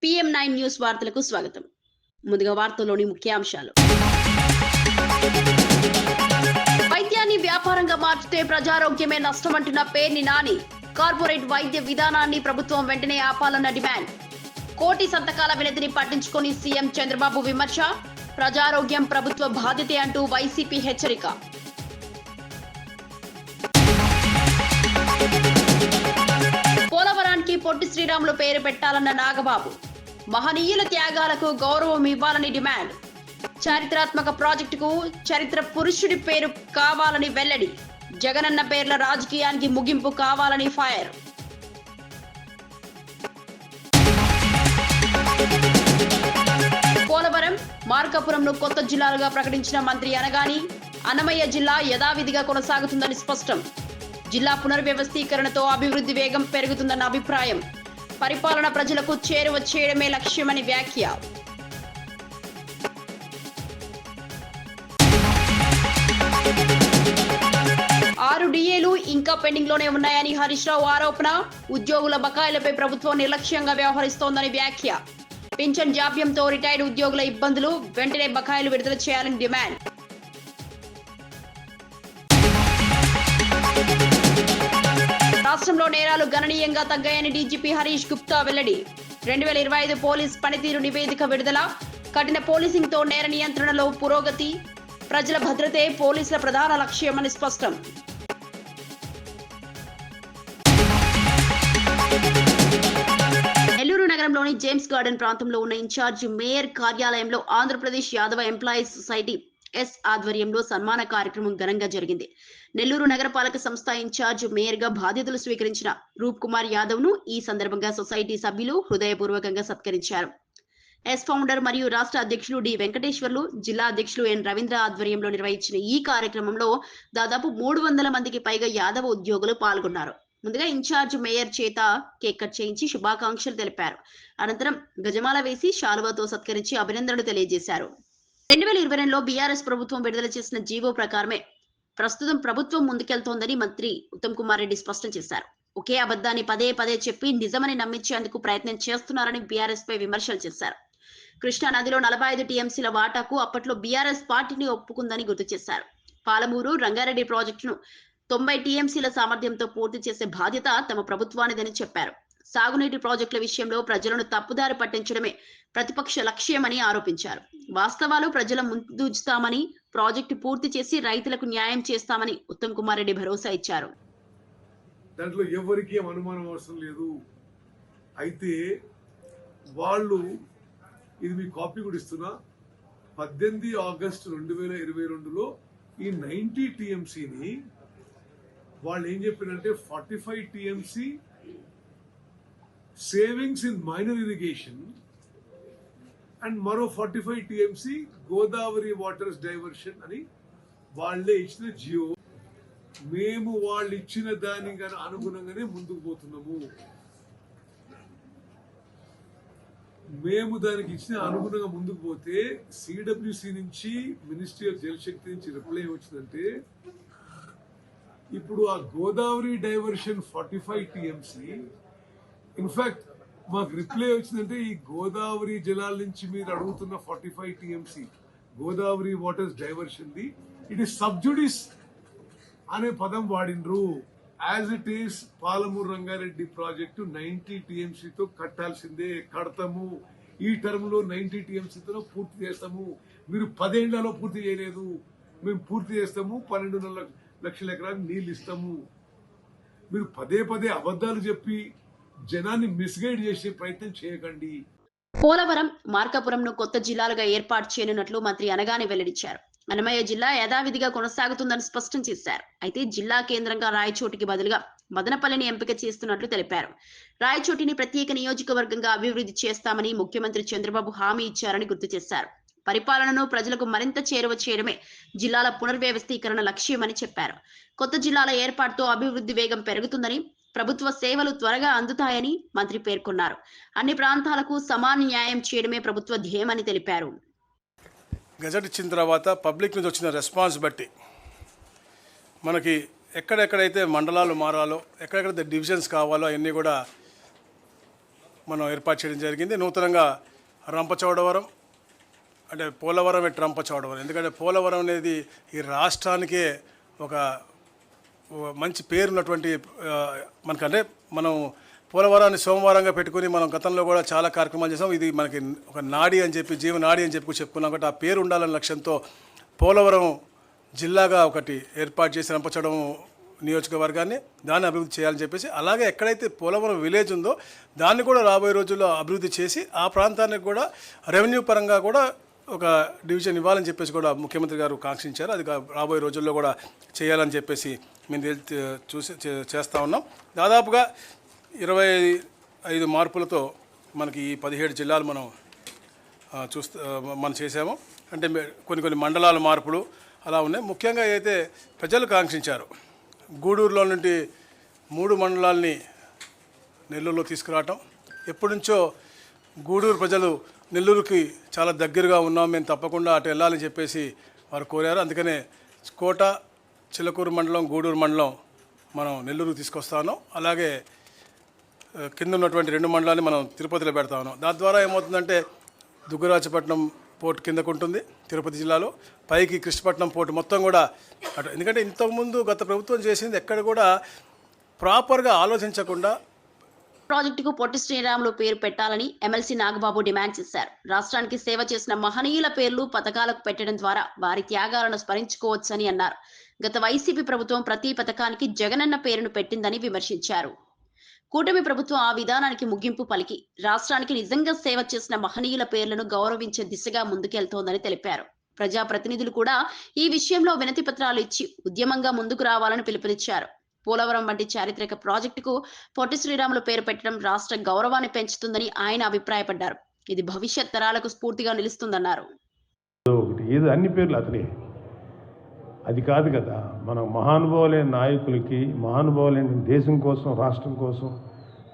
PM9 news వార్తలకు స్వాగతం. ముందుగా వార్తల్లోని ముఖ్యాంశాలు. వైద్యాన్ని వ్యాపారంగా మార్చితే ప్రజారోగ్యమే నష్టమంటున్న పేర్ని నాని. కార్పొరేట్ వైద్య విధానాన్ని ప్రభుత్వం వెంటనే ఆపాలన్న డిమాండ్. కోటి సంతకాల వినతిని పట్టించుకొని సీఎం చంద్రబాబు విమర్శ. ప్రజారోగ్యం ప్రభుత్వ బాధ్యతే అంటూ వైసీపీ హెచ్చరిక. పోలవరానికి పొట్టి శ్రీరాములు పేరు పెట్టాలన్న నాగబాబు. మహనీయుల త్యాగాలకు గౌరవం ఇవ్వాలని డిమాండ్. చారిత్రాత్మక ప్రాజెక్టుకు చరిత్ర పురుషుడి పేరు కావాలని వెల్లడి. జగనన్న పేర్ల రాజకీయానికి ముగింపు కావాలని ఫైర్. పోలవరం, మార్కాపురంను కొత్త జిల్లాలుగా ప్రకటించిన మంత్రి అనగాని. అన్నమయ్య జిల్లా యథావిధిగా కొనసాగుతుందని స్పష్టం. జిల్లా పునర్వ్యవస్థీకరణతో అభివృద్ధి వేగం పెరుగుతుందన్న అభిప్రాయం. పరిపాలన ప్రజలకు చేరువ చేయడమే లక్ష్యమని వ్యాఖ్య. ఆరు డిఏలు ఇంకా పెండింగ్ లోనే ఉన్నాయని హరీష్ రావు ఆరోపణ. ఉద్యోగుల బకాయిలపై ప్రభుత్వం నిర్లక్ష్యంగా వ్యవహరిస్తోందని వ్యాఖ్య. పింఛన్ జాప్యంతో రిటైర్డ్ ఉద్యోగుల ఇబ్బందులు, వెంటనే బకాయిలు విడుదల చేయాలని డిమాండ్. రాష్ట్రంలో నేరాలు గణనీయంగా తగ్గాయని డీజీపీ హరీష్ గుప్తా వెల్లడి. 2025 పోలీస్ పనితీరు నివేదిక విడుదల. కఠిన పోలీసింగ్ తో నేర నియంత్రణలో పురోగతి. ప్రజల భద్రతే పోలీసుల ప్రధాన లక్ష్యమని స్పష్టం. నెల్లూరు నగరంలోని జేమ్స్ గార్డెన్ ప్రాంతంలో ఉన్న ఇన్ఛార్జ్ మేయర్ కార్యాలయంలో ఆంధ్రప్రదేశ్ యాదవ ఎంప్లాయీస్ సొసైటీ ఆధ్వర్యంలో సన్మాన కార్యక్రమం ఘనంగా జరిగింది. నెల్లూరు నగరపాలక సంస్థ ఇన్ఛార్జ్ మేయర్ గా బాధ్యతలు స్వీకరించిన రూప్ కుమార్ యాదవ్ ను ఈ సందర్భంగా సొసైటీ సభ్యులు హృదయపూర్వకంగా సత్కరించారు. ఫౌండర్ మరియు రాష్ట్ర అధ్యక్షులు డి వెంకటేశ్వర్లు, జిల్లా అధ్యక్షులు ఎన్ రవీంద్ర ఆధ్వర్యంలో నిర్వహించిన ఈ కార్యక్రమంలో దాదాపు 300 మందికి పైగా యాదవ ఉద్యోగులు పాల్గొన్నారు. ముందుగా ఇన్ఛార్జ్ మేయర్ చేత కేక్ కట్ చేయించి శుభాకాంక్షలు తెలిపారు. అనంతరం గజమాల వేసి శాలువాతో సత్కరించి అభినందనలు తెలియజేశారు. 2022లో బీఆర్ఎస్ ప్రభుత్వం విడుదల చేసిన జీవో ప్రకారమే ప్రస్తుతం ప్రభుత్వం ముందుకెళ్తోందని మంత్రి ఉత్తమ్ కుమార్ రెడ్డి స్పష్టం చేశారు. ఒకే అబద్ధాన్ని పదే పదే చెప్పి నిజమని నమ్మించేందుకు ప్రయత్నం చేస్తున్నారని బీఆర్ఎస్ పై విమర్శలు చేశారు. కృష్ణా నదిలో 45 టీఎంసీల వాటాకు అప్పట్లో బీఆర్ఎస్ పార్టీని ఒప్పుకుందని గుర్తు చేశారు. పాలమూరు, రంగారెడ్డి ప్రాజెక్టును 90 టీఎంసీల సామర్థ్యంతో పూర్తి చేసే బాధ్యత తమ ప్రభుత్వానిదని చెప్పారు. సాగునీటి ప్రాజెక్టుల విషయంలో ప్రజలను తప్పుదారి పట్టించడమే ప్రతిపక్ష లక్ష్యమని ఆరోపించారు. వాస్తవాలు ప్రజల ముందుంచుతామని, ప్రాజెక్టు పూర్తి చేసి రైతులకు న్యాయం చేస్తామని ఉత్తమ్ కుమార్ రెడ్డి భరోసా ఇచ్చారు. దాంట్లో ఎవరికి అనుమానం అవసరం లేదు. అయితే వాళ్ళు, ఇది మీ కాపీ కూడా ఇస్తున్నా, 18 ఆగస్టు 2022లో ఈ 90 టీఎంసీని వాళ్ళు ఏం చెప్పారంటే 45 TMC savings in minor irrigation and మరో 45 టీఎంసీ గోదావరి వాటర్స్ డైవర్షన్ అని వాళ్లే ఇచ్చిన జియో. మేము వాళ్ళు ఇచ్చిన దానికి అనుగుణంగానే ముందుకు పోతున్నాము. మేము దానికి ఇచ్చిన అనుగుణంగా ముందుకు పోతే సిడబ్ల్యూసి నుంచి, మినిస్ట్రీ ఆఫ్ జలశక్తి నుంచి రిప్లై వచ్చిందంటే ఇప్పుడు ఆ గోదావరి డైవర్షన్ 45 టీఎంసీ, ఇన్ఫాక్ట్ మాకు రిప్లై వచ్చిందంటే ఈ గోదావరి జలాల నుంచి మీరు అడుగుతున్న 45 TMC Godavari waters diversion the it is sub judice అనే పదం వాడిండ్రు. As it is Palamuru Rangareddy project 90 టీఎంసీతో కట్టాల్సిందే, కడతాము. ఈ టర్మ్ లో 90 టీఎంసీతో పూర్తి చేస్తాము. మీరు 10 ఏళ్లలో పూర్తి చేయలేదు, మేము పూర్తి చేస్తాము, 12 లక్షల ఎకరాలు నీళ్లు ఇస్తాము. మీరు పదే పదే అబద్ధాలు చెప్పి జనాన్ని మిస్గైడ్ చేసే ప్రయత్నం చేయకండి. పోలవరం, మార్కాపురంను కొత్త జిల్లాలుగా ఏర్పాటు చేయనున్నట్లు మంత్రి అనగానే వెల్లడించారు. అన్నమయ్య జిల్లా యథావిధిగా కొనసాగుతుందని స్పష్టం చేశారు. అయితే జిల్లా కేంద్రంగా రాయచోటికి బదులుగా మదనపల్లిని ఎంపిక చేస్తున్నట్లు తెలిపారు. రాయచోటిని ప్రత్యేక నియోజకవర్గంగా అభివృద్ధి చేస్తామని ముఖ్యమంత్రి చంద్రబాబు హామీ ఇచ్చారని గుర్తు చేశారు. పరిపాలనను ప్రజలకు మరింత చేరువ చేయడమే జిల్లాల పునర్వ్యవస్థీకరణ లక్ష్యమని చెప్పారు. కొత్త జిల్లాల ఏర్పాటుతో అభివృద్ధి వేగం పెరుగుతుందని, ప్రభుత్వ సేవలు త్వరగా అందుతాయని మంత్రి పేర్కొన్నారు. అన్ని ప్రాంతాలకు సమాన న్యాయం చేయడమే ప్రభుత్వ ధ్యేయమని తెలిపారు. గజెట్ ఇచ్చిన తర్వాత పబ్లిక్ నుంచి వచ్చిన రెస్పాన్స్ బట్టి మనకి ఎక్కడెక్కడైతే మండలాలు మారాలో, ఎక్కడెక్కడైతే డివిజన్స్ కావాలో అవన్నీ కూడా మనం ఏర్పాటు చేయడం జరిగింది. నూతనంగా రంపచోడవరం అంటే పోలవరం ఎట్ రంపచోడవరం, ఎందుకంటే పోలవరం అనేది ఈ రాష్ట్రానికే ఒక మంచి పేరున్నటువంటి మనకంటే మనం పోలవరాన్ని సోమవారంగా పెట్టుకుని మనం గతంలో కూడా చాలా కార్యక్రమాలు చేసాం. ఇది మనకి ఒక నాడి అని చెప్పి, జీవనాడి అని చెప్పి చెప్పుకున్నాం కాబట్టి ఆ పేరు ఉండాలనే లక్ష్యంతో పోలవరం జిల్లాగా ఒకటి ఏర్పాటు చేసి రంపచోడవరం నియోజకవర్గాన్ని దాన్ని అభివృద్ధి చేయాలని చెప్పేసి, అలాగే ఎక్కడైతే పోలవరం విలేజ్ ఉందో దాన్ని కూడా రాబోయే రోజుల్లో అభివృద్ధి చేసి ఆ ప్రాంతానికి కూడా రెవెన్యూ పరంగా కూడా ఒక డివిజన్ ఇవ్వాలని చెప్పేసి కూడా ముఖ్యమంత్రి గారు కాంక్షించారు. అది రాబోయే రోజుల్లో కూడా చేయాలని చెప్పేసి మేము చేస్తూ ఉన్నాం. దాదాపుగా 25 మార్పులతో మనకి ఈ 17 జిల్లాలు మనం చేసాము. అంటే కొన్ని మండలాల మార్పులు అలా ఉన్నాయి. ముఖ్యంగా అయితే ప్రజలు కాంక్షించారు, గూడూరులో నుండి 3 మండలాల్ని నెల్లూరులో తీసుకురావటం. ఎప్పటి నుంచో గూడూరు ప్రజలు నెల్లూరుకి చాలా దగ్గరగా ఉన్నాం, మేము తప్పకుండా అటు వెళ్ళాలని చెప్పేసి వారు కోరారు. అందుకనే కోట, చిలకూరు మండలం, గూడూరు మండలం మనం నెల్లూరుకు తీసుకొస్తా ఉన్నాం. అలాగే కింద ఉన్నటువంటి 2 మండలాన్ని మనం తిరుపతిలో పెడతా ఉన్నాం. దాని ద్వారా ఏమవుతుందంటే దుగ్గరాజపట్నం పోర్టు కిందకు ఉంటుంది తిరుపతి జిల్లాలో, పైకి కృష్ణపట్నం పోర్టు మొత్తం కూడా అటు. ఎందుకంటే ఇంతకుముందు గత ప్రభుత్వం చేసింది ఎక్కడ కూడా ప్రాపర్గా ఆలోచించకుండా ప్రాజెక్టుకు పొట్టి శ్రీరాములు పేరు పెట్టాలని ఎమ్మెల్సీ నాగబాబు డిమాండ్ చేశారు. రాష్ట్రానికి సేవ చేసిన మహనీయుల పేర్లు పథకాలకు పెట్టడం ద్వారా వారి త్యాగాలను స్మరించుకోవచ్చని అన్నారు. గత వైసీపీ ప్రభుత్వం ప్రతి పథకానికి జగనన్న పేరును పెట్టిందని విమర్శించారు. కూటమి ప్రభుత్వం ఆ విధానానికి ముగింపు పలికి రాష్ట్రానికి నిజంగా సేవ చేసిన మహనీయుల పేర్లను గౌరవించే దిశగా ముందుకెళ్తోందని తెలిపారు. ప్రజాప్రతినిధులు కూడా ఈ విషయంలో వినతి పత్రాలు ఇచ్చి ఉద్యమంగా ముందుకు రావాలని పిలుపునిచ్చారు. పోలవరం వంటి చారిత్రక ప్రాజెక్టుకు పొట్టి శ్రీరాములు పేరు పెట్టడం రాష్ట్ర గౌరవాన్ని పెంచుతుందని ఆయన అభిప్రాయపడ్డారు. ఇది భవిష్యత్ తరాలకు స్ఫూర్తిగా నిలుస్తుందన్నారు. అన్ని పేర్లు అతని అది కాదు కదా, మన మహానుభావులైన నాయకులకి, మహానుభావులైన దేశం కోసం, రాష్ట్రం కోసం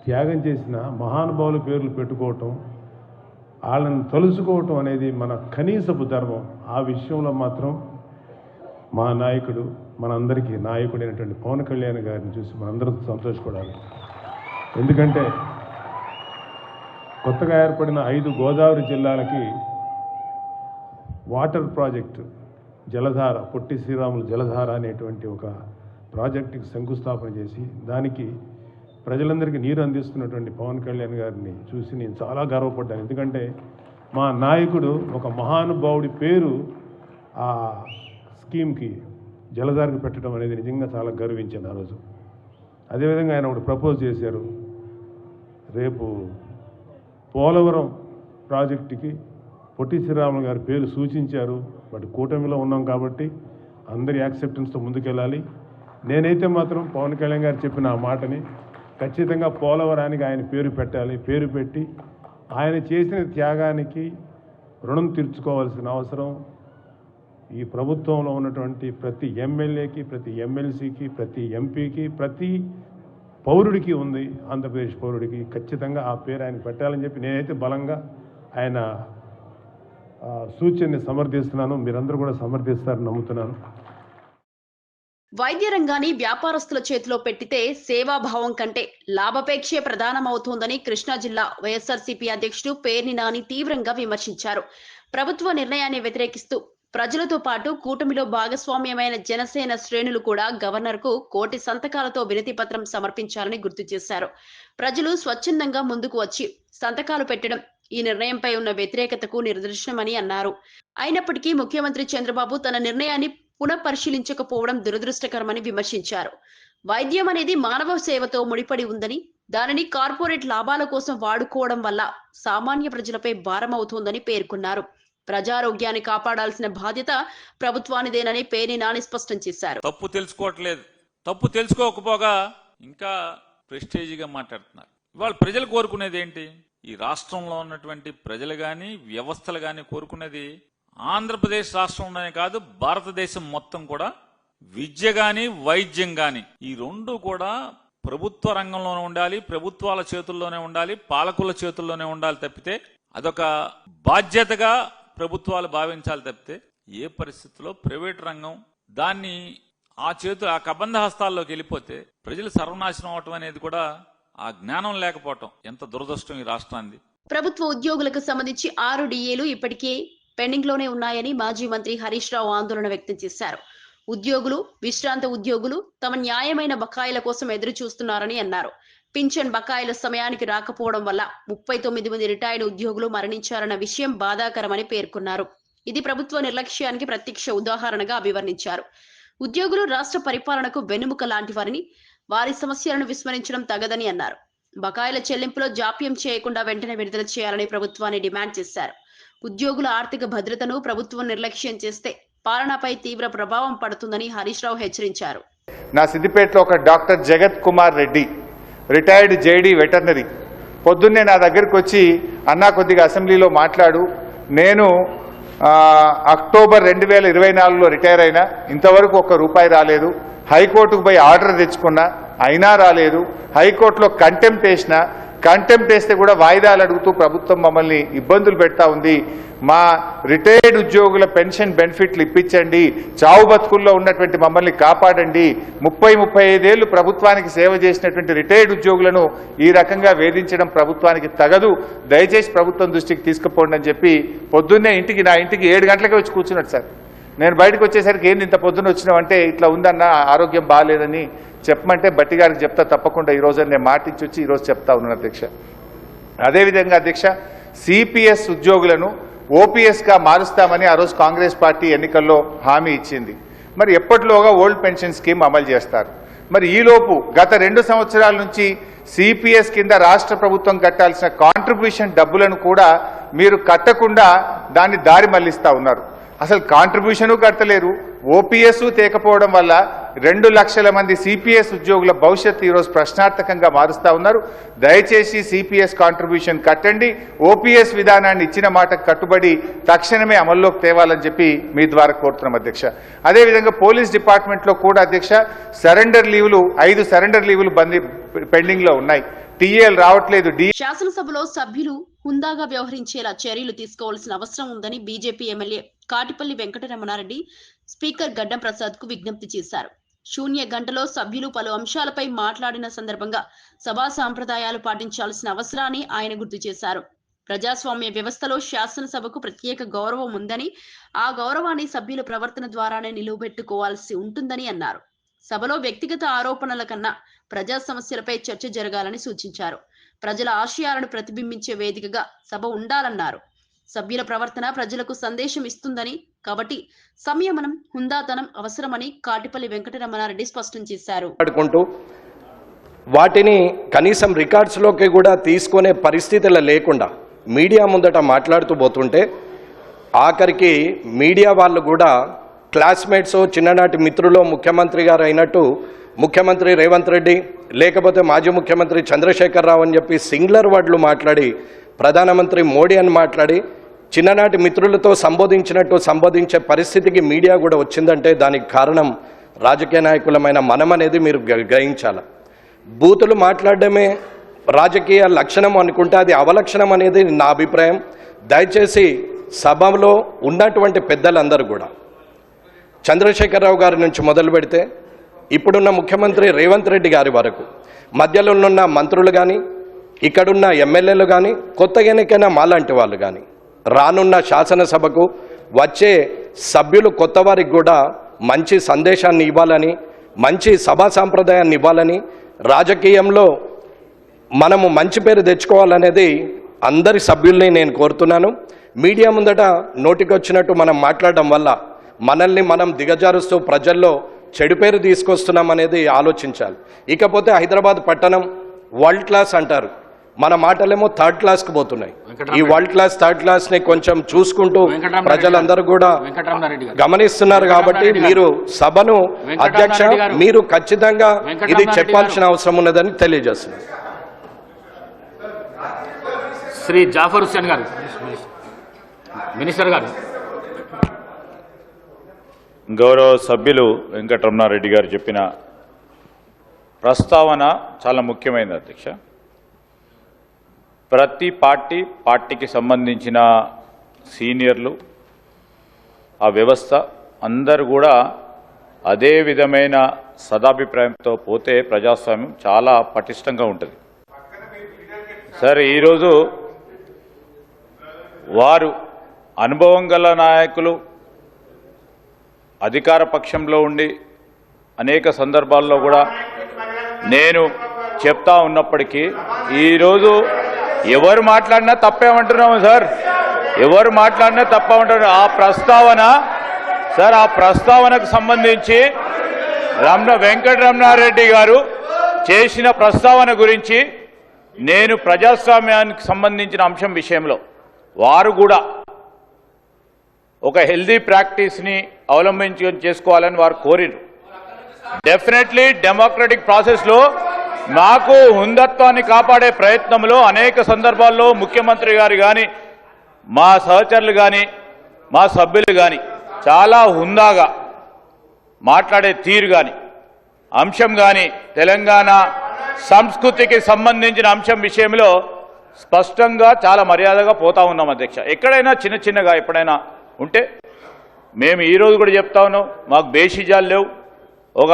త్యాగం చేసిన మహానుభావుల పేర్లు పెట్టుకోవటం, వాళ్ళని తలుచుకోవటం అనేది మన కనీసపు ధర్మం. ఆ విషయంలో మాత్రం మా నాయకుడు, మనందరికీ నాయకుడైనటువంటి పవన్ కళ్యాణ్ గారిని చూసి మనందరూ సంతోషపడాలి. ఎందుకంటే కొత్తగా ఏర్పడిన 5 గోదావరి జిల్లాలకి వాటర్ ప్రాజెక్టు జలధార, పొట్టి శ్రీరాములు జలధార అనేటువంటి ఒక ప్రాజెక్టుకి శంకుస్థాపన చేసి దానికి ప్రజలందరికీ నీరు అందిస్తున్నటువంటి పవన్ కళ్యాణ్ గారిని చూసి నేను చాలా గర్వపడ్డాను. ఎందుకంటే మా నాయకుడు ఒక మహానుభావుడి పేరు ఆ స్కీమ్కి, జలధారకు పెట్టడం అనేది నిజంగా చాలా గర్వించాను ఆ రోజు. అదేవిధంగా ఆయన ఒకటి ప్రపోజ్ చేశారు, రేపు పోలవరం ప్రాజెక్టుకి పొట్టి శ్రీరాములు గారి పేరు సూచించారు. బట్ కూటమిలో ఉన్నాం కాబట్టి అందరి యాక్సెప్టెన్స్తో ముందుకెళ్ళాలి. నేనైతే మాత్రం పవన్ కళ్యాణ్ గారు చెప్పిన ఆ మాటని ఖచ్చితంగా పోలవరానికి ఆయన పేరు పెట్టాలి. పేరు పెట్టి ఆయన చేసిన త్యాగానికి రుణం తీర్చుకోవాల్సిన అవసరం ఈ ప్రభుత్వంలో ఉన్నటువంటి ప్రతి ఎమ్మెల్యేకి, ప్రతి ఎమ్మెల్సీకి, ప్రతి ఎంపీకి, ప్రతి పౌరుడికి ఉంది. ఆంధ్రప్రదేశ్ పౌరుడికి ఖచ్చితంగా ఆ పేరు ఆయన పెట్టాలని చెప్పి నేనైతే బలంగా ఆయన సూచనని సమర్థిస్తున్నాను. మీరందరూ కూడా సమర్థిస్తారని నమ్ముతున్నాను. వైద్య రంగాన్ని వ్యాపారస్తుల చేతిలో పెట్టితే సేవాభావం కంటే లాభాపేక్షే ప్రధానమవుతోందని కృష్ణా జిల్లా వైఎస్ఆర్సీపీ అధ్యక్షుడు పేర్ని నాని తీవ్రంగా విమర్శించారు. ప్రభుత్వ నిర్ణయాన్ని వ్యతిరేకిస్తూ ప్రజలతో పాటు కూటమిలో భాగస్వామ్యమైన జనసేన శ్రేణులు కూడా గవర్నర్కు 1,000 సంతకాలతో వినతి పత్రం సమర్పించాలని గుర్తు చేశారు. ప్రజలు స్వచ్ఛందంగా ముందుకు వచ్చి సంతకాలు పెట్టడం ఈ నిర్ణయంపై ఉన్న వ్యతిరేకతకు నిదర్శనమని అన్నారు. అయినప్పటికీ ముఖ్యమంత్రి చంద్రబాబు తన నిర్ణయాన్ని పునఃపరిశీలించకపోవడం దురదృష్టకరమని విమర్శించారు. వైద్యం అనేది మానవ సేవతో ముడిపడి ఉందని, దానిని కార్పొరేట్ లాభాల కోసం వాడుకోవడం వల్ల సామాన్య ప్రజలపై భారం అవుతోందని పేర్కొన్నారు. ప్రజారోగ్యాన్ని కాపాడాల్సిన బాధ్యత ప్రభుత్వానిదేనని పేర్ని నాని స్పష్టం చేశారు. తప్పు తెలుసుకోవట్లేదు, తప్పు తెలుసుకోకపోగా ఇంకా ప్రెస్టేజీగా మాట్లాడుతున్నారు. ఇవాళ ప్రజలు కోరుకునేది ఏంటి? ఈ రాష్ట్రంలో ఉన్నటువంటి ప్రజలు గాని, వ్యవస్థలు గాని కోరుకునేది ఆంధ్రప్రదేశ్ రాష్ట్రంలోనే కాదు, భారతదేశం మొత్తం కూడా విద్య గాని, వైద్యం గాని ఈ రెండు కూడా ప్రభుత్వ రంగంలోనే ఉండాలి, ప్రభుత్వాల చేతుల్లోనే ఉండాలి, పాలకుల చేతుల్లోనే ఉండాలి తప్పితే అదొక బాధ్యతగా ప్రభుత్వాలు భావించాలి తప్పితే ఏ పరిస్థితుల్లో ప్రైవేట్ రంగం దాన్ని ఆ కబంధ హస్తాల్లోకి వెళ్ళిపోతే ప్రజలు సర్వనాశనం అవటం అనేది కూడా ఆ జ్ఞానం లేకపోవటం ఎంత దురదృష్టం ఈ రాష్ట్రాన్ని. ప్రభుత్వ ఉద్యోగులకు సంబంధించి 6 డిఏలు ఇప్పటికే పెండింగ్ లోనే ఉన్నాయని మాజీ మంత్రి హరీష్ రావు ఆందోళన వ్యక్తం చేశారు. ఉద్యోగులు, విశ్రాంత ఉద్యోగులు తమ న్యాయమైన బకాయిల కోసం ఎదురు చూస్తున్నారని అన్నారు. పింఛన్ బకాయిల సమయానికి రాకపోవడం వల్ల 39 మంది రిటైర్డ్ ఉద్యోగులు మరణించారన్న విషయం బాధాకరమని పేర్కొన్నారు. ఇది ప్రభుత్వ నిర్లక్ష్యానికి ప్రత్యక్ష ఉదాహరణగా అభివర్ణించారు. ఉద్యోగులు రాష్ట్ర పరిపాలనకు వెన్నెముక లాంటి వారిని, వారి సమస్యలను విస్మరించడం తగదని అన్నారు. బకాయిల చెల్లింపులో జాప్యం చేయకుండా వెంటనే విడుదల చేయాలని ప్రభుత్వాన్ని డిమాండ్ చేశారు. ఉద్యోగుల ఆర్థిక భద్రతను ప్రభుత్వం నిర్లక్ష్యం చేస్తే పాలనపై తీవ్ర ప్రభావం పడుతుందని హరీష్ రావు హెచ్చరించారు. నా సిద్దిపేటలో ఒక డాక్టర్ జగత్ Kumar Reddy, retired JD veterinary, పొద్దున్నే నా దగ్గరికి వచ్చి అన్నా కొద్దిగా అసెంబ్లీలో మాట్లాడు, నేను అక్టోబర్ 2024లో రిటైర్ అయినా, ఇంతవరకు ₹1 రాలేదు, హైకోర్టుకు పోయి ఆర్డర్ తెచ్చుకున్నా అయినా రాలేదు, హైకోర్టులో కంటెంప్ట్ వేస్తే కూడా వాయిదాలు అడుగుతూ ప్రభుత్వం మమ్మల్ని ఇబ్బందులు పెడతా ఉంది, మా రిటైర్డ్ ఉద్యోగుల పెన్షన్ బెనిఫిట్లు ఇప్పించండి, చావు బతుకుల్లో ఉన్నటువంటి మమ్మల్ని కాపాడండి, 30-35 ఏళ్లు ప్రభుత్వానికి సేవ చేసినటువంటి రిటైర్డ్ ఉద్యోగులను ఈ రకంగా వేధించడం ప్రభుత్వానికి తగదు, దయచేసి ప్రభుత్వం దృష్టికి తీసుకుపోండి అని చెప్పి పొద్దున్నే నా ఇంటికి 7 గంటలకే వచ్చి కూర్చున్నాడు సార్. నేను బయటకు వచ్చేసరికి ఏంది ఇంత పొద్దున్న వచ్చినావంటే ఇట్లా ఉందన్న, ఆరోగ్యం బాగాలేదని చెప్పమంటే బట్టి గారికి చెప్తా తప్పకుండా ఈరోజు నేను మాటించి వచ్చి ఈరోజు చెప్తా ఉన్నాను అధ్యక్ష. అదేవిధంగా అధ్యక్ష, సిపిఎస్ ఉద్యోగులను ఓపీఎస్గా మారుస్తామని ఆ రోజు కాంగ్రెస్ పార్టీ ఎన్నికల్లో హామీ ఇచ్చింది. మరి ఎప్పటిలోగా ఓల్డ్ పెన్షన్ స్కీమ్ అమలు చేస్తారు? మరి ఈలోపు గత 2 సంవత్సరాల నుంచి సిపిఎస్ కింద రాష్ట్ర ప్రభుత్వం కట్టాల్సిన కాంట్రిబ్యూషన్ డబ్బులను కూడా మీరు కట్టకుండా దాన్ని దారి మళ్లిస్తా ఉన్నారు. అసలు కాంట్రిబ్యూషను కట్టలేరు, ఓపీఎస్ తేకపోవడం వల్ల 2 లక్షల మంది సిపిఎస్ ఉద్యోగుల భవిష్యత్తు ఈరోజు ప్రశ్నార్థకంగా మారుస్తా ఉన్నారు. దయచేసి సిపిఎస్ కాంట్రిబ్యూషన్ కట్టండి, ఓపీఎస్ విధానాన్ని ఇచ్చిన మాటకు కట్టుబడి తక్షణమే అమల్లోకి తేవాలని చెప్పి మీ ద్వారా కోరుతున్నాం అధ్యక్ష. అదేవిధంగా పోలీస్ డిపార్ట్మెంట్లో కూడా అధ్యక్ష, సరెండర్ లీవులు 5 సరెండర్ లీవులు పెండింగ్ లో ఉన్నాయి, టీఏలు రావట్లేదు. శాసనసభలో సభ్యులు హుందాగా వ్యవహరించేలా చర్యలు తీసుకోవాల్సిన అవసరం ఉందని BJP MLA Katipalli Venkataramana Reddy speaker గడ్డం ప్రసాద్ కు విజ్ఞప్తి చేశారు. శూన్య గంటలో సభ్యులు పలు అంశాలపై మాట్లాడిన సందర్భంగా సభా సాంప్రదాయాలు పాటించాల్సిన అవసరాన్ని ఆయన గుర్తు చేశారు. ప్రజాస్వామ్య వ్యవస్థలో శాసనసభకు ప్రత్యేక గౌరవం ఉందని, ఆ గౌరవాన్ని సభ్యుల ప్రవర్తన ద్వారానే నిలువబెట్టుకోవాల్సి ఉంటుందని అన్నారు. సభలో వ్యక్తిగత ఆరోపణల కన్నా ప్రజా సమస్యలపై చర్చ జరగాలని సూచించారు. ప్రజల ఆశయాలను ప్రతిబింబించే వేదికగా సభ ఉండాలన్నారు. సభ్యుల ప్రవర్తన ప్రజలకు సందేశం ఇస్తుందని, కాబట్టి సంయమనం, హుందాతనం అవసరమని కాటిపల్లి వెంకటరమణారెడ్డి స్పష్టం చేశారు. వాటిని కనీసం రికార్డ్స్లోకి కూడా తీసుకునే పరిస్థితులు లేకుండా మీడియా ముందట మాట్లాడుతూ పోతుంటే, ఆఖరికి మీడియా వాళ్ళు కూడా క్లాస్మేట్స్, చిన్ననాటి మిత్రులు ముఖ్యమంత్రి గారు అయినట్టు ముఖ్యమంత్రి రేవంత్ రెడ్డి, లేకపోతే మాజీ ముఖ్యమంత్రి చంద్రశేఖరరావు అని చెప్పి సింగులర్ వర్డ్లు మాట్లాడి, ప్రధానమంత్రి మోడీ అని మాట్లాడి, చిన్ననాటి మిత్రులతో సంబోధించే పరిస్థితికి మీడియా కూడా వచ్చిందంటే దానికి కారణం రాజకీయ నాయకులమైన మనం అనేది మీరు గ్రహించాలి. బూతులు మాట్లాడడమే రాజకీయ లక్షణం అనుకుంటే అది అవలక్షణం అనేది నా అభిప్రాయం. దయచేసి సభలో ఉన్నటువంటి పెద్దలందరూ కూడా, చంద్రశేఖరరావు గారి నుంచి మొదలు పెడితే ఇప్పుడున్న ముఖ్యమంత్రి రేవంత్ రెడ్డి గారి వరకు, మధ్యలో ఉన్న మంత్రులు కానీ, ఇక్కడున్న ఎమ్మెల్యేలు కానీ, కొత్తగా ఎన్నికైన మాలాంటి వాళ్ళు కానీ, రానున్న శాసనసభకు వచ్చే సభ్యులు కొత్త వారికి కూడా మంచి సందేశాన్ని ఇవ్వాలని, మంచి సభా సాంప్రదాయాన్ని ఇవ్వాలని, రాజకీయంలో మనము మంచి పేరు తెచ్చుకోవాలనేది అందరి సభ్యుల్ని నేను కోరుతున్నాను. మీడియా ముందట నోటికొచ్చినట్టు మనం మాట్లాడడం వల్ల మనల్ని మనం దిగజారుస్తూ ప్రజల్లో చెడు పేరు తీసుకొస్తున్నాం అనేది ఆలోచించాలి. ఇకపోతే హైదరాబాద్ పట్టణం వరల్డ్ క్లాస్ అంటారు, మన మాటలేమో థర్డ్ క్లాస్కి పోతున్నాయి. ఈ వరల్డ్ క్లాస్, థర్డ్ క్లాస్ని కొంచెం చూసుకుంటూ ప్రజలందరూ కూడా గమనిస్తున్నారు. కాబట్టి మీరు సభను అధ్యక్ష, మీరు ఖచ్చితంగా ఇది చెప్పాల్సిన అవసరం ఉన్నదని తెలియజేస్తున్నారు. శ్రీ జాఫర్ హుస్సేన్ గారు, మినిస్టర్ గారు. గౌరవ సభ్యులు వెంకటరమణారెడ్డి గారు చెప్పిన ప్రస్తావన చాలా ముఖ్యమైనది అధ్యక్ష. ప్రతి పార్టీకి సంబంధించిన సీనియర్లు, ఆ వ్యవస్థ అందరూ కూడా అదే విధమైన సదాభిప్రాయంతో పోతే ప్రజాస్వామ్యం చాలా పటిష్టంగా ఉంటుంది. సార్, ఈరోజు వారు అనుభవం గల నాయకులు అధికార పక్షంలో ఉండి అనేక సందర్భాల్లో కూడా నేను చెప్తా ఉన్నప్పటికీ ఈరోజు ఎవరు మాట్లాడినా తప్పేమంటున్నాము సార్, ఎవరు మాట్లాడినా తప్పేమంటున్నారు. ఆ ప్రస్తావన సార్, ఆ ప్రస్తావనకు సంబంధించి వెంకటరమణారెడ్డి గారు చేసిన ప్రస్తావన గురించి నేను ప్రజాస్వామ్యానికి సంబంధించిన అంశం విషయంలో వారు కూడా ఒక హెల్దీ ప్రాక్టీస్ని చేసుకోవాలని వారు కోరిరు. డెఫినెట్లీ డెమోక్రటిక్ ప్రాసెస్లో మాకు హుందత్వాన్ని కాపాడే ప్రయత్నంలో అనేక సందర్భాల్లో ముఖ్యమంత్రి గారు కానీ మా సహచరులు కానీ మా సభ్యులు కానీ చాలా హుందాగా మాట్లాడే తీరు కానీ అంశం కానీ తెలంగాణ సంస్కృతికి సంబంధించిన అంశం విషయంలో స్పష్టంగా చాలా మర్యాదగా పోతా ఉన్నాం అధ్యక్ష. ఎక్కడైనా చిన్న చిన్నగా ఎప్పుడైనా ఉంటే మేము ఈరోజు కూడా చెప్తా ఉన్నాం, మాకు బేషిజాలు లేవు. ఒక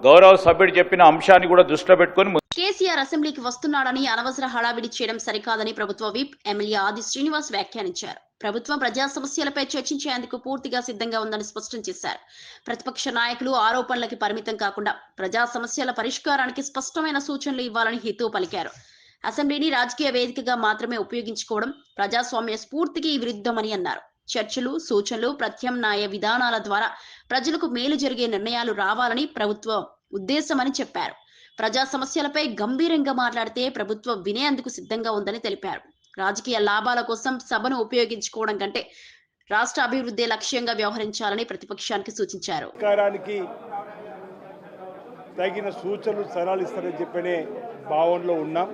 గౌరవ సభ్యుడు చెప్పిన అంశాన్ని కూడా దృష్టిలో పెట్టుకొని కేసీఆర్ అసెంబ్లీకి వస్తున్నాడని అనవసర హడావిడి చేయడం సరికాదని ప్రభుత్వ విప్ ఎమ్మెల్యే ఆది శ్రీనివాస్ వ్యాఖ్యానించారు. ప్రభుత్వం ప్రజా సమస్యలపై చర్చించేందుకు పూర్తిగా సిద్ధంగా ఉందని స్పష్టం చేశారు. ప్రతిపక్ష నాయకులు ఆరోపణలకి పరిమితం కాకుండా ప్రజా సమస్యల పరిష్కారానికి స్పష్టమైన సూచనలు ఇవ్వాలని హితవు పలికారు. అసెంబ్లీని రాజకీయ వేదికగా మాత్రమే ఉపయోగించుకోవడం ప్రజాస్వామ్య స్ఫూర్తికి విరుద్ధమని అన్నారు. చర్చలు, సూచనలు, ప్రత్యామ్నాయ విధానాల ద్వారా ప్రజలకు మేలు జరిగే నిర్ణయాలు రావాలని ప్రభుత్వం ఉద్దేశమని చెప్పారు. ప్రజా సమస్యలపై గంభీరంగా మాట్లాడితే ప్రభుత్వం వినేందుకు సిద్ధంగా ఉందని తెలిపారు. రాజకీయ లాభాల కోసం సభను ఉపయోగించుకోవడం కంటే రాష్ట్ర అభివృద్ధి లక్ష్యంగా వ్యవహరించాలని ప్రతిపక్షానికి సూచించారు. సర్కారానికి తగిన సూచనలు సలహాలు ఇస్తారని చెప్పనే భావనలో ఉన్నాం.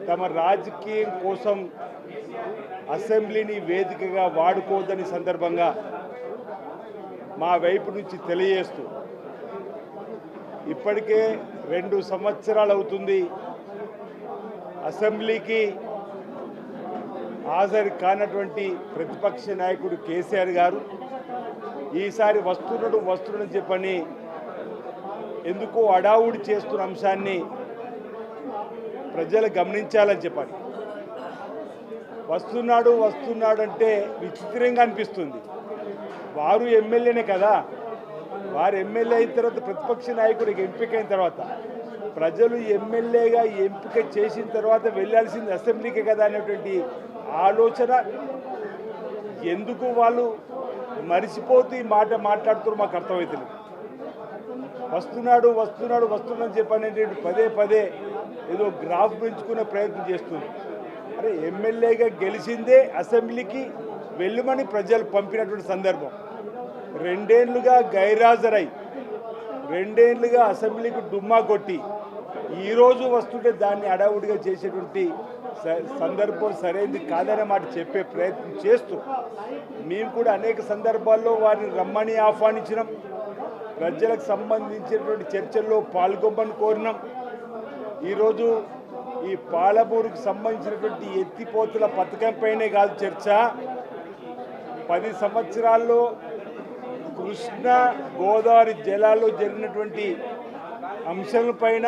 తమ రాజకీయం కోసం అసెంబ్లీని వేదికగా వాడుకోవద్దని సందర్భంగా మా వైపు నుంచి తెలియజేస్తూ ఇప్పటికే 2 సంవత్సరాలు అవుతుంది అసెంబ్లీకి హాజరు కానటువంటి ప్రతిపక్ష నాయకుడు కేసీఆర్ గారు ఈసారి వస్తున్నాడని చెప్పని ఎందుకో అడావుడి చేస్తున్న అంశాన్ని ప్రజలు గమనించాలని చెప్పని. వస్తున్నాడు అంటే విచిత్రంగా అనిపిస్తుంది. వారు ఎమ్మెల్యేనే కదా, వారు ఎమ్మెల్యే అయిన తర్వాత ప్రతిపక్ష నాయకుడికి ఎంపికైన తర్వాత ప్రజలు ఎమ్మెల్యేగా ఎంపిక చేసిన తర్వాత వెళ్ళాల్సింది అసెంబ్లీకే కదా అనేటువంటి ఆలోచన ఎందుకు వాళ్ళు మరిచిపోతూ ఈ మాట మాట్లాడుతూ మాకు అర్థమవుతుంది. వస్తున్నాడని చెప్పనేటువంటి పదే ఏదో గ్రాఫ్ పెంచుకునే ప్రయత్నం చేస్తుంది. అరే, ఎమ్మెల్యేగా గెలిచిందే అసెంబ్లీకి వెళ్ళమని ప్రజలు పంపినటువంటి సందర్భం. 2 ఏళ్లుగా గైరాజరై 2 ఏళ్లుగా అసెంబ్లీకి డుమ్మా కొట్టి ఈరోజు వస్తుంటే దాన్ని అడావుడిగా చేసేటువంటి సందర్భం సరైనది కాదనే మాట చెప్పే ప్రయత్నం చేస్తూ మేము కూడా అనేక సందర్భాల్లో వారిని రమ్మని ఆహ్వానించినాం. ప్రజలకు సంబంధించినటువంటి చర్చల్లో పాల్గొమ్మని కోరినాం. ఈరోజు ఈ పాలమూరుకు సంబంధించినటువంటి ఎత్తిపోతుల పథకంపైనే కాదు చర్చ, 10 సంవత్సరాల్లో కృష్ణా గోదావరి జలాల్లో జరిగినటువంటి అంశాలపైన,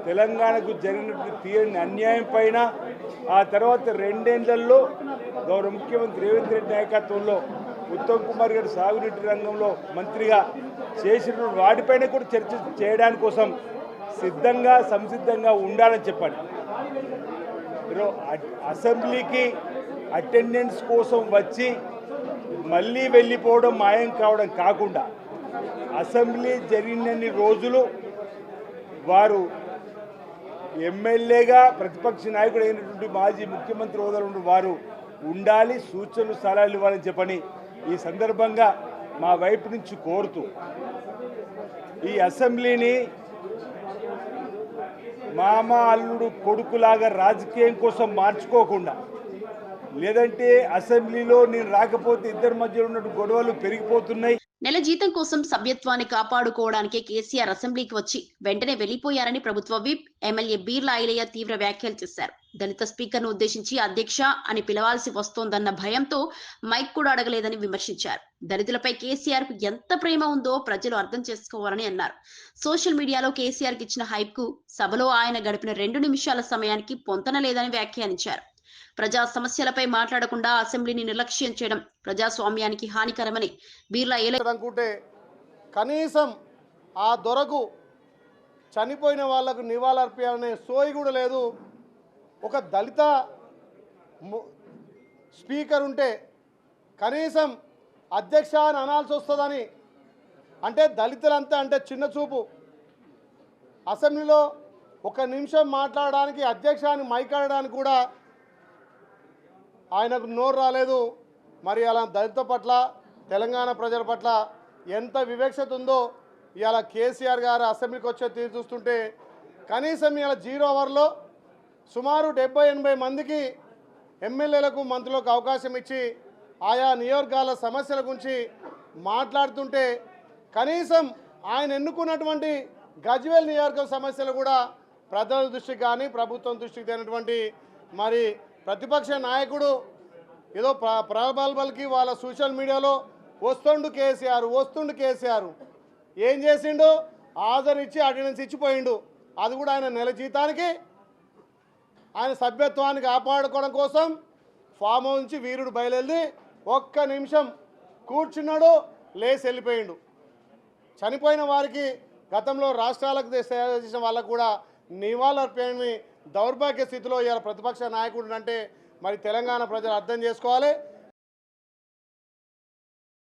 తెలంగాణకు జరిగినటువంటి తీరని అన్యాయం పైన, ఆ తర్వాత 2 ఏళ్లలో గౌరవ ముఖ్యమంత్రి రేవంత్ రెడ్డి నాయకత్వంలో ఉత్తమ్ కుమార్ గారు సాగునీటి రంగంలో మంత్రిగా చేసిన వాటిపైన కూడా చర్చ చేయడానికి కోసం సంసిద్ధంగా ఉండాలని చెప్పండి. అసెంబ్లీకి అటెండెన్స్ కోసం వచ్చి మళ్ళీ వెళ్ళిపోవడం, మాయం కావడం కాకుండా అసెంబ్లీ జరిగినన్ని రోజులు వారు ఎమ్మెల్యేగా ప్రతిపక్ష నాయకుడు అయినటువంటి మాజీ ముఖ్యమంత్రి హోదాలో ఉన్న వారు ఉండాలి, సూచనలు సలహాలు ఇవ్వాలని చెప్పని ఈ సందర్భంగా మా వైపు నుంచి కోరుతూ ఈ అసెంబ్లీని మామ అల్లుడు కొడుకులాగా రాజకీయం కోసం మార్చుకోకుండా, లేదంటే అసెంబ్లీలో నేను రాకపోతే ఇద్దరి మధ్య ఉన్నటువంటి గొడవలు పెరిగిపోతున్నాయి. నెల జీతం కోసం సభ్యత్వాన్ని కాపాడుకోవడానికే కేసీఆర్ అసెంబ్లీకి వచ్చి వెంటనే వెళ్లిపోయారని ప్రభుత్వ విప్ ఎమ్మెల్యే బీర్ల ఐలయ్య తీవ్ర వ్యాఖ్యలు చేశారు. దళిత స్పీకర్ను ఉద్దేశించి అధ్యక్ష అని పిలవాల్సి వస్తోందన్న భయంతో మైక్ కూడా అడగలేదని విమర్శించారు. దళితులపై కేసీఆర్ కు ఎంత ప్రేమ ఉందో ప్రజలు అర్థం చేసుకోవాలని అన్నారు. సోషల్ మీడియాలో కేసీఆర్ కి ఇచ్చిన హైప్ కు సభలో ఆయన గడిపిన 2 నిమిషాల సమయానికి పొంతన లేదని వ్యాఖ్యానించారు. ప్రజా సమస్యలపై మాట్లాడకుండా అసెంబ్లీని నిర్లక్ష్యం చేయడం ప్రజాస్వామ్యానికి హానికరమని బీర్లా అనుకుంటే కనీసం ఆ దొరకు చనిపోయిన వాళ్లకు నివాళులర్పించాలనే సోయి కూడా లేదు. ఒక దళిత స్పీకర్ ఉంటే కనీసం అధ్యక్ష అని అనాల్సి వస్తుందని అంటే దళితులంతా అంటే చిన్న చూపు. అసెంబ్లీలో 1 నిమిషం మాట్లాడడానికి అధ్యక్ష అని మైకాడడానికి కూడా ఆయనకు నోరు రాలేదు. మరి అలా దళిత పట్ల తెలంగాణ ప్రజల పట్ల ఎంత వివక్షత ఉందో ఇవాళ కేసీఆర్ గారు అసెంబ్లీకి వచ్చే తీరు చూస్తుంటే కనీసం ఇవాళ 0 అవర్లో సుమారు 70-80 మందికి ఎమ్మెల్యేలకు మంత్రులకు అవకాశం ఇచ్చి ఆయా నియోజకవర్గాల సమస్యల గురించి మాట్లాడుతుంటే కనీసం ఆయన ఎన్నుకున్నటువంటి గజ్వేల్ నియోజకవర్గ సమస్యలు కూడా ప్రజల దృష్టికి కానీ ప్రభుత్వం దృష్టికి తేనటువంటి మరి ప్రతిపక్ష నాయకుడు ఏదో ప్రబల్బల్కి వాళ్ళ సోషల్ మీడియాలో వస్తుండు కేసీఆర్ ఏం చేసిండు? హాజరిచ్చి అటెండెన్స్ ఇచ్చిపోయిండు. అది కూడా ఆయన నెల జీతానికి ఆయన సభ్యత్వాన్ని కాపాడుకోవడం కోసం ఫామ్ హౌస్ నుంచి వీరుడు బయలుదేరి 1 నిమిషం కూర్చున్నాడు, లేచి వెళ్ళిపోయిండు. చనిపోయిన వారికి గతంలో రాష్ట్రాలకు సేవ చేసిన వాళ్ళకు కూడా నివాళులర్పణని దౌర్భాగ్య స్థితిలో ఇవాళ ప్రతిపక్ష నాయకుడు అంటే మరి తెలంగాణ ప్రజలు అర్థం చేసుకోవాలి.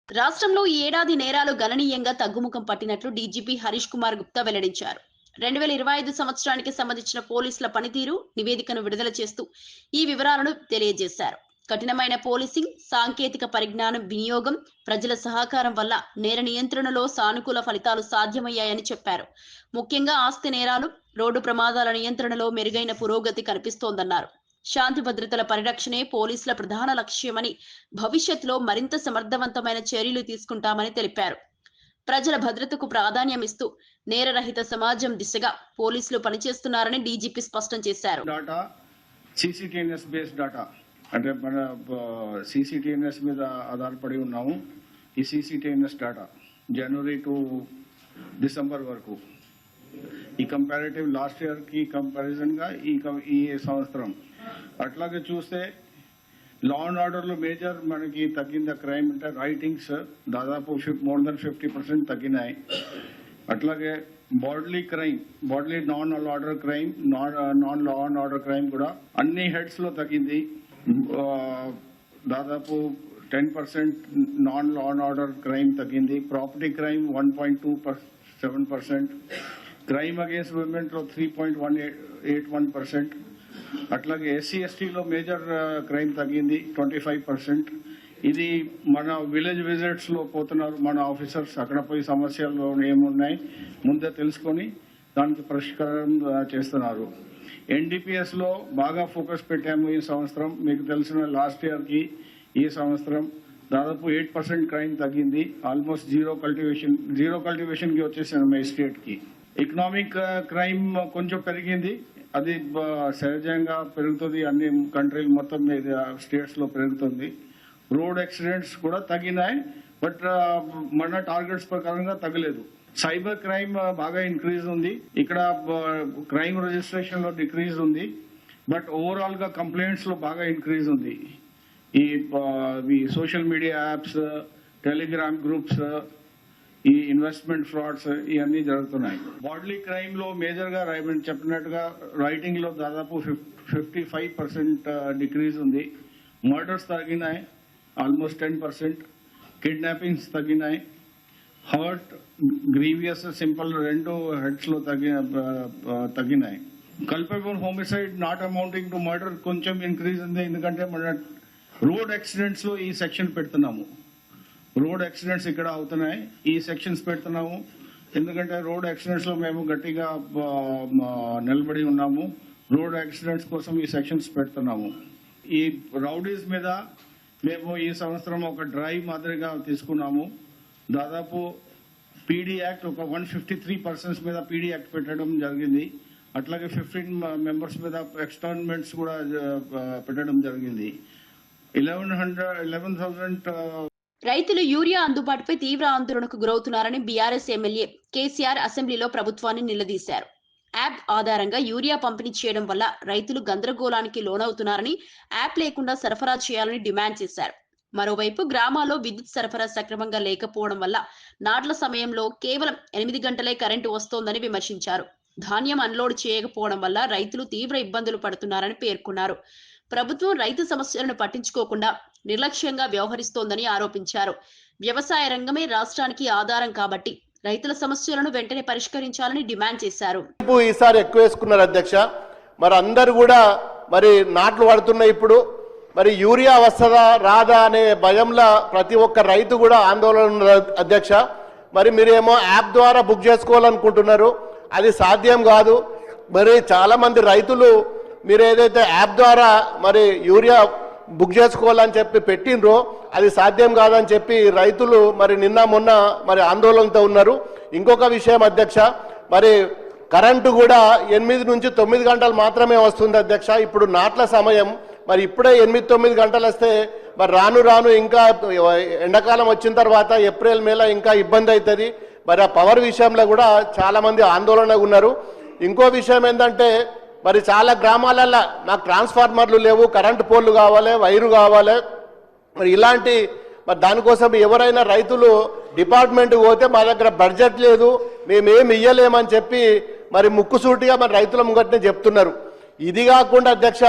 రాష్ట్రంలో ఈ ఏడాది నేరాలు గణనీయంగా తగ్గుముఖం పట్టినట్లు డీజీపీ హరీష్ కుమార్ గుప్తా వెల్లడించారు. 2025 సంవత్సరానికి సంబంధించిన పోలీసుల పనితీరు నివేదికను విడుదల చేస్తూ ఈ వివరాలను తెలియజేశారు. కఠినమైన పోలీసింగ్, సాంకేతిక పరిజ్ఞానం వినియోగం, ప్రజల సహకారం వల్ల నేర నియంత్రణలో సానుకూల ఫలితాలు సాధ్యమయ్యాయని చెప్పారు. ముఖ్యంగా ఆస్తి నేరాలు, రోడ్డు ప్రమాదాల నియంత్రణలో మెరుగైన పురోగతి కనిపిస్తోందన్నారు. శాంతి భద్రతల పరిరక్షణే పోలీసుల ప్రధాన లక్ష్యమని, భవిష్యత్తులో మరింత సమర్థవంతమైన చర్యలు తీసుకుంటామని తెలిపారు. ప్రజల భద్రతకు ప్రాధాన్యం ఇస్తూ నేరరహిత సమాజం దిశగా పోలీసులు పనిచేస్తున్నారని డీజీపీ స్పష్టం చేశారు. అంటే మన CCTNS మీద ఆధారపడి ఉన్నాము. ఈ CCTNS data January to December వరకు ఈ కంపారిటివ్ లాస్ట్ ఇయర్కి కంపారిజన్గా ఈ సంవత్సరం అట్లాగే చూస్తే లా అండ్ ఆర్డర్లో మేజర్ మనకి తగ్గింది. క్రైమ్ అంటే రైటింగ్స్ దాదాపు మోర్ దెన్ 50% తగ్గినాయి. అట్లాగే body non law and order crime కూడా అన్ని హెడ్స్లో తగ్గింది. దాదాపు 10% non law and order crime తగ్గింది. ప్రాపర్టీ క్రైమ్ 1.27%, క్రైమ్ అగేన్స్ట్ విమెన్లో 3.81%. అట్లాగే SC/STలో మేజర్ క్రైమ్ తగ్గింది 25%. ఇది మన విలేజ్ విజిట్స్లో పోతున్నారు మన ఆఫీసర్స్, అక్కడ పోయి సమస్యలు ఏమున్నాయి ముందే తెలుసుకొని దానికి పరిష్కారం చేస్తున్నారు. NDPSలో బాగా ఫోకస్ పెట్టాము ఈ సంవత్సరం. మీకు తెలిసిన లాస్ట్ ఇయర్కి ఈ సంవత్సరం దాదాపు 8% క్రైమ్ తగ్గింది. ఆల్మోస్ట్ జీరో కల్టివేషన్కి వచ్చేసాను మై స్టేట్కి. ఎకనామిక్ క్రైమ్ కొంచెం పెరిగింది, అది సహజంగా పెరుగుతుంది, అన్ని కంట్రీలు మొత్తం మీద స్టేట్స్లో పెరుగుతుంది. రోడ్ యాక్సిడెంట్స్ కూడా తగ్గినాయి, బట్ మన టార్గెట్స్ ప్రకారంగా తగ్గలేదు. సైబర్ క్రైమ్ బాగా ఇంక్రీజ్ ఉంది. ఇక్కడ క్రైమ్ రిజిస్ట్రేషన్ లో డిక్రీజ్ ఉంది, బట్ ఓవరాల్ గా కంప్లైంట్స్ లో బాగా ఇంక్రీజ్ ఉంది. ఈ social media apps, Telegram groups, ఈ ఇన్వెస్ట్మెంట్ ఫ్రాడ్స్ ఇవన్నీ జరుగుతున్నాయి. బాడీ క్రైమ్ లో మేజర్ గా చెప్పినట్టుగా రైటింగ్ లో దాదాపు 55% డిక్రీజ్ ఉంది. మర్డర్స్ తగ్గినాయి ఆల్మోస్ట్ 10%, కిడ్నాపింగ్స్ తగ్గినాయి. హర్ట్, గ్రీవియస్, సింపుల్ 2 హెడ్స్లో తగ్గినాయి. Culpable homicide not amounting to murder కొంచెం ఇంక్రీజ్ ఉంది, ఎందుకంటే మన రోడ్ యాక్సిడెంట్స్లో ఈ సెక్షన్ పెడుతున్నాము. రోడ్ యాక్సిడెంట్స్ ఇక్కడ అవుతున్నాయి, ఈ సెక్షన్స్ పెడుతున్నాము. ఎందుకంటే రోడ్ యాక్సిడెంట్స్లో మేము గట్టిగా నిలబడి ఉన్నాము. రోడ్ యాక్సిడెంట్స్ కోసం ఈ సెక్షన్స్ పెడుతున్నాము. ఈ రౌడీస్ మీద మేము ఈ సంవత్సరం ఒక డ్రైవ్ మాదిరిగా తీసుకున్నాము. దాదాపు పీడీ యాక్ట్ ఒక 153 పర్సన్స్ మీద పీడీ యాక్ట్ పెట్టడం జరిగింది. అట్లాగే 15 మెంబర్స్ మీద ఎక్స్టర్న్మెంట్స్ కూడా పెట్టడం జరిగింది. 11,000 రైతులు యూరియా అందుబాటుపై తీవ్ర ఆందోళనకు గురవుతున్నారని బీఆర్ఎస్ ఎమ్మెల్యే కేసీఆర్ అసెంబ్లీలో ప్రభుత్వాన్ని నిలదీశారు. యాప్ ఆధారంగా యూరియా పంపిణీ చేయడం వల్ల రైతులు గందరగోళానికి లోనవుతున్నారని యాప్ లేకుండా సరఫరా చేయాలని డిమాండ్ చేశారు. మరోవైపు గ్రామాల్లో విద్యుత్ సరఫరా సక్రమంగా లేకపోవడం వల్ల నాట్ల సమయంలో కేవలం 8 గంటలే కరెంటు వస్తోందని విమర్శించారు. ధాన్యం అన్లోడ్ చేయకపోవడం వల్ల రైతులు తీవ్ర ఇబ్బందులు పడుతున్నారని పేర్కొన్నారు. ప్రభుత్వం రైతు సమస్యలను పట్టించుకోకుండా నిర్లక్ష్యంగా వ్యవహరిస్తోందని ఆరోపించారు. వ్యవసాయ రంగమే రాష్ట్రానికి ఆధారం కాబట్టి రైతుల సమస్యలను వెంటనే పరిష్కరించాలని డిమాండ్ చేశారు. ఈసారి ఎక్కువ వేసుకున్నారు అధ్యక్ష. మరి అందరు కూడా మరి నాట్లు పడుతున్నాయి. ఇప్పుడు మరి యూరియా వస్తుందా రాదా అనే భయంలో ప్రతి ఒక్క రైతు కూడా ఆందోళన ఉన్నారు అధ్యక్ష. మరి మీరేమో యాప్ ద్వారా బుక్ చేసుకోవాలనుకుంటున్నారు, అది సాధ్యం కాదు. మరి చాలా మంది రైతులు మీరు ఏదైతే యాప్ ద్వారా మరి యూరియా బుక్ చేసుకోవాలని చెప్పి పెట్టినరో అది సాధ్యం కాదని చెప్పి రైతులు మరి నిన్న మొన్న మరి ఆందోళనతో ఉన్నారు. ఇంకొక విషయం అధ్యక్ష, మరి కరెంటు కూడా 8 నుంచి 9 గంటలు మాత్రమే వస్తుంది అధ్యక్ష. ఇప్పుడు నాట్ల సమయం, మరి ఇప్పుడే 8-9 గంటలు వస్తే మరి రాను రాను ఇంకా ఎండాకాలం వచ్చిన తర్వాత ఏప్రిల్ మేలో ఇంకా ఇబ్బంది అవుతుంది. మరి ఆ పవర్ విషయంలో కూడా చాలా మంది ఆందోళనగా ఉన్నారు. ఇంకో విషయం ఏంటంటే మరి చాలా గ్రామాలలో నాకు ట్రాన్స్ఫార్మర్లు లేవు, కరెంటు పోల్లు కావాలి, వైరు కావాలి. మరి ఇలాంటి మరి దానికోసం ఎవరైనా రైతులు డిపార్ట్మెంట్కి పోతే మా దగ్గర బడ్జెట్ లేదు, మేమేమి ఇయ్యలేమని చెప్పి మరి ముక్కుసూటిగా మరి రైతుల ముంగట్నే చెప్తున్నారు. ఇది కాకుండా అధ్యక్ష,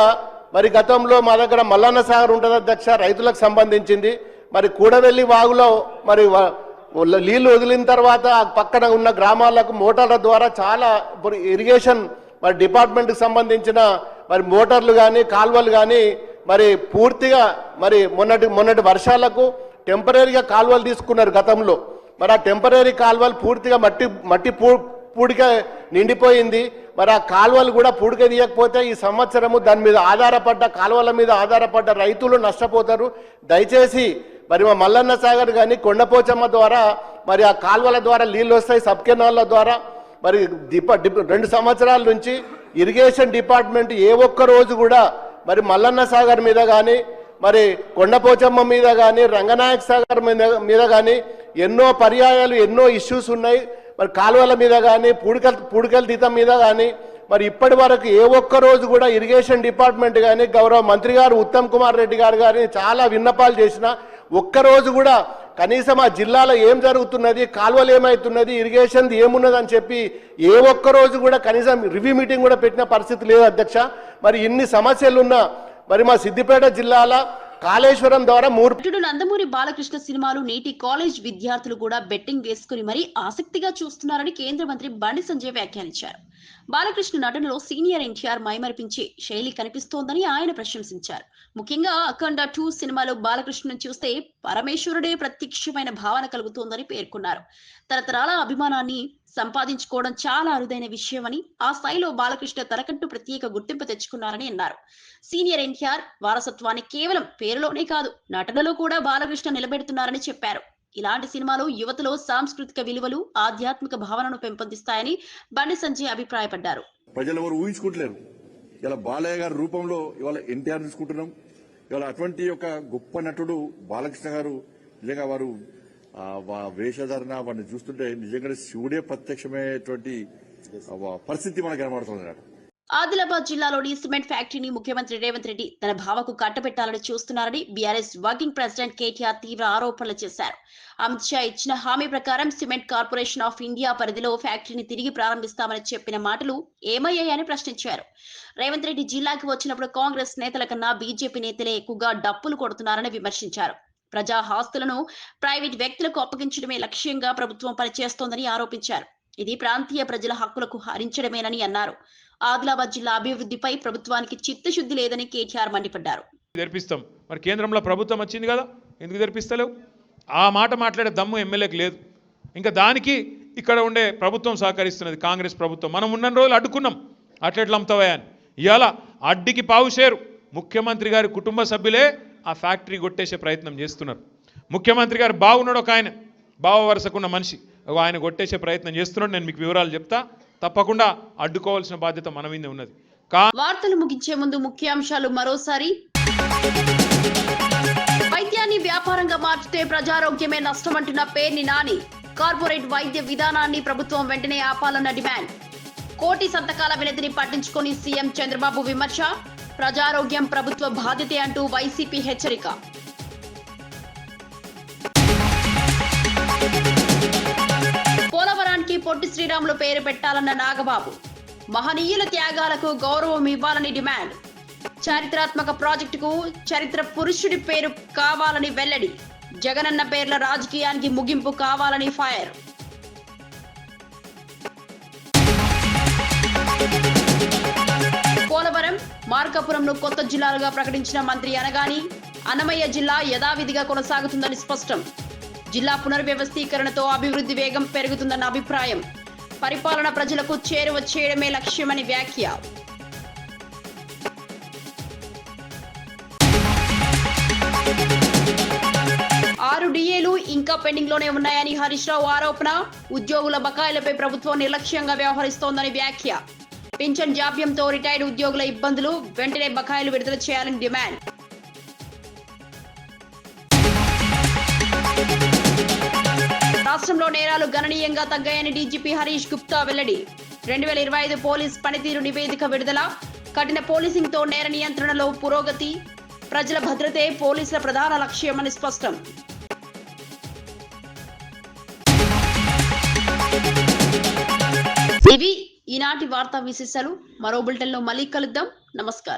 మరి గతంలో మా దగ్గర మల్లన్న సాగర్ ఉంటుంది అధ్యక్ష, రైతులకు సంబంధించింది. మరి కూడవెల్లి వాగులో మరి నీళ్లు వదిలిన తర్వాత పక్కన ఉన్న గ్రామాలకు మోటార్ల ద్వారా చాలా ఇరిగేషన్ మరి డిపార్ట్మెంట్కి సంబంధించిన మరి మోటార్లు కానీ కాల్వలు కానీ మరి పూర్తిగా మరి మొన్నటి వర్షాలకు టెంపరీగా కాల్వలు తీసుకున్నారు గతంలో. మరి ఆ టెంపరీ కాల్వలు పూర్తిగా మట్టి పూడిక నిండిపోయింది. మరి ఆ కాల్వలు కూడా పూడిక తీయకపోతే ఈ సంవత్సరము దాని మీద ఆధారపడ్డ కాల్వల మీద ఆధారపడ్డ రైతులు నష్టపోతారు. దయచేసి మరి మా మల్లన్న సాగర్ కానీ కొండపోచమ్మ ద్వారా మరి ఆ కాల్వల ద్వారా నీళ్ళు వస్తాయి, సబ్ కెనాల్ల ద్వారా. మరి 2 సంవత్సరాల నుంచి ఇరిగేషన్ డిపార్ట్మెంట్ ఏ ఒక్క రోజు కూడా మరి మల్లన్న సాగర్ మీద కానీ మరి కొండపోచమ్మ మీద కానీ రంగనాయక సాగర్ మీద కానీ ఎన్నో పర్యాయాలు ఎన్నో ఇష్యూస్ ఉన్నాయి. మరి కాలువల మీద కానీ పూడికల తీతం మీద కానీ మరి ఇప్పటి వరకు ఏ ఒక్క రోజు కూడా ఇరిగేషన్ డిపార్ట్మెంట్ కానీ గౌరవ మంత్రి గారు ఉత్తమ్ కుమార్ రెడ్డి గారు కానీ చాలా విన్నపాలు చేసిన ఒక్కరోజు కూడా కనీసం ఆ జిల్లాలో ఏం జరుగుతున్నది, కాలువలు ఏమవుతున్నది, ఇరిగేషన్ ఏమున్నది అని చెప్పి ఏ ఒక్క రోజు కూడా కనీసం రివ్యూ మీటింగ్ కూడా పెట్టిన పరిస్థితి లేదు అధ్యక్ష. మరి ఇన్ని సమస్యలున్నా మరి మా సిద్దిపేట జిల్లాల కాళేశ్వరం ద్వారా నందమూరి బాలకృష్ణ సినిమాలు నేటి కాలేజ్ విద్యార్థులు కూడా బెట్టింగ్ వేసుకుని మరీ ఆసక్తిగా చూస్తున్నారని కేంద్ర మంత్రి బండి సంజయ్ వ్యాఖ్యానించారు. బాలకృష్ణ నటనలో సీనియర్ ఎన్టీఆర్ మైమరిపించే శైలి కనిపిస్తోందని ఆయన ప్రశంసించారు. ముఖ్యంగా అఖండ 2 సినిమాలో బాలకృష్ణను చూస్తే పరమేశ్వరుడే ప్రత్యక్షమైన భావన కలుగుతోందని పేర్కొన్నారు. తరతరాల అభిమానాన్ని సంపాదించుకోవడం చాలా అరుదైన విషయమని, ఆ స్థాయిలో బాలకృష్ణ తనకంటూ ప్రత్యేక గుర్తింపు తెచ్చుకున్నారని అన్నారు. సీనియర్ ఎన్టీఆర్ వారసత్వాన్ని కేవలం పేరులోనే కాదు నటనలో కూడా బాలకృష్ణ నిలబెడుతున్నారని చెప్పారు. ఇలాంటి సినిమాలు యువతలో సాంస్కృతిక విలువలు, ఆధ్యాత్మిక భావనను పెంపొందిస్తాయని బండి సంజయ్ అభిప్రాయపడ్డారు. ప్రజలు ఎవరు ఊహించుకుంటలేరు. ఇలా బాలయ్య గారి రూపంలో ఇవాళ ఎన్టీఆర్ తీసుకుంటున్నాం. ఇవాళ అటువంటి ఒక గొప్ప నటుడు బాలకృష్ణ గారు నిజంగా వారు వేషధారణ వాడిని చూస్తుంటే నిజంగా శివుడే ప్రత్యక్షమైనటువంటి పరిస్థితి మనకు కనబడుతుంది. ఆదిలాబాద్ జిల్లాలోని సిమెంట్ ఫ్యాక్టరీని ముఖ్యమంత్రి రేవంత్ రెడ్డి తన భావకు కట్టబెట్టాలని చూస్తున్నారని బీఆర్ఎస్ వర్కింగ్ ప్రెసిడెంట్ కేటీఆర్ తీవ్ర ఆరోపణలు చేశారు. అమిత్ షా ఇచ్చిన హామీ ప్రకారం సిమెంట్ కార్పొరేషన్ ఆఫ్ ఇండియా పరిధిలో ఫ్యాక్టరీని తిరిగి ప్రారంభిస్తామని చెప్పిన మాటలు ఏమయ్యాయని ప్రశ్నించారు. రేవంత్ రెడ్డి జిల్లాకు వచ్చినప్పుడు కాంగ్రెస్ నేతల కన్నా బీజేపీ నేతలే ఎక్కువగా డప్పులు కొడుతున్నారని విమర్శించారు. ప్రజా ఆస్తులను ప్రైవేట్ వ్యక్తులకు అప్పగించడమే లక్ష్యంగా ప్రభుత్వం పనిచేస్తోందని ఆరోపించారు. ఇది ప్రాంతీయ ప్రజల హక్కులకు హరించడమేనని అన్నారు. ఆదిలాబాద్ జిల్లా అభివృద్ధిపై ప్రభుత్వానికి చిత్తశుద్ధి లేదని కేటీఆర్ మండిపడ్డారు. తెరిపిస్తాం, మరి కేంద్రంలో ప్రభుత్వం వచ్చింది కదా, ఎందుకు తెరిపిస్తలేవు? ఆ మాట మాట్లాడే దమ్ము ఎమ్మెల్యేకి లేదు. ఇంకా దానికి ఇక్కడ ఉండే ప్రభుత్వం సహకరిస్తున్నది, కాంగ్రెస్ ప్రభుత్వం. మనం ఉన్న రోజులు అడ్డుకున్నాం, అట్లెట్లా అమ్ముతావా అని. ఇవాళ అడ్డికి పావుషేరు ముఖ్యమంత్రి గారి కుటుంబ సభ్యులే ఆ ఫ్యాక్టరీ కొట్టేసే ప్రయత్నం చేస్తున్నారు. ముఖ్యమంత్రి గారు బాగున్నాడు, ఒక ఆయన భావ వరుసకున్న మనిషి ఆయన కొట్టేసే ప్రయత్నం చేస్తున్నాడు. నేను మీకు వివరాలు చెప్తా, తప్పకుండా అడ్డుకోవాల్సిన బాధ్యత మన మీద ఉన్నది. వార్తలు ముగించే ముందు ముఖ్యాంశాలు మరోసారి. వైద్యాన్ని వ్యాపారంగా మార్చితే ప్రజారోగ్యమే నష్టమంటున్న పేర్ని నాని. కార్పొరేట్ వైద్య విధానాన్ని ప్రభుత్వం వెంటనే ఆపాలన్న డిమాండ్. కోటి సంతకాల వినతిని పట్టించుకొని సీఎం చంద్రబాబు విమర్శ. ప్రజారోగ్యం ప్రభుత్వ బాధ్యతే అంటూ వైసీపీ హెచ్చరిక. పోలవరానికి పొట్టి శ్రీరాములు పేరు పెట్టాలన్న నాగబాబు. మహనీయుల త్యాగాలకు గౌరవం ఇవ్వాలని డిమాండ్. చారిత్రాత్మక ప్రాజెక్టుకు చరిత్ర పురుషుడి పేరు కావాలని వెల్లడి. జగనన్న పేర్ల రాజకీయానికి ముగింపు కావాలని ఫైర్. పోలవరం, మార్కాపురంను కొత్త జిల్లాలుగా ప్రకటించిన మంత్రి అనగాని. అన్నమయ్య జిల్లా యథావిధిగా కొనసాగుతుందని స్పష్టం. జిల్లా పునర్వ్యవస్థీకరణతో అభివృద్ధి వేగం పెరుగుతుందన్న అభిప్రాయం. పరిపాలన ప్రజలకు చేరువ చేయడమే లక్ష్యమని వ్యాఖ్య. ఆరు డిఏలు ఇంకా పెండింగ్ లోనే ఉన్నాయని హరీష్ రావు ఆరోపణ. ఉద్యోగుల బకాయిలపై ప్రభుత్వం నిర్లక్ష్యంగా వ్యవహరిస్తోందని వ్యాఖ్య. పింఛన్ జాప్యంతో రిటైర్డ్ ఉద్యోగుల ఇబ్బందులు, వెంటనే బకాయిలు విడుదల చేయాలని డిమాండ్. రాష్ట్రంలో నేరాలు గణనీయంగా తగ్గాయని డీజీపీ హరీష్ గుప్తా వెల్లడి. 2025 పోలీస్ పనితీరు నివేదిక విడుదల. కఠిన పోలీసింగ్తో నేర నియంత్రణలో పురోగతి. ప్రజల భద్రతే పోలీసుల ప్రధాన లక్ష్యమని స్పష్టం. ఇవి ఈనాటి వార్తా విశేషాలు. మరో బులెటిన్లో మళ్ళీ కలుద్దాం. నమస్కారం.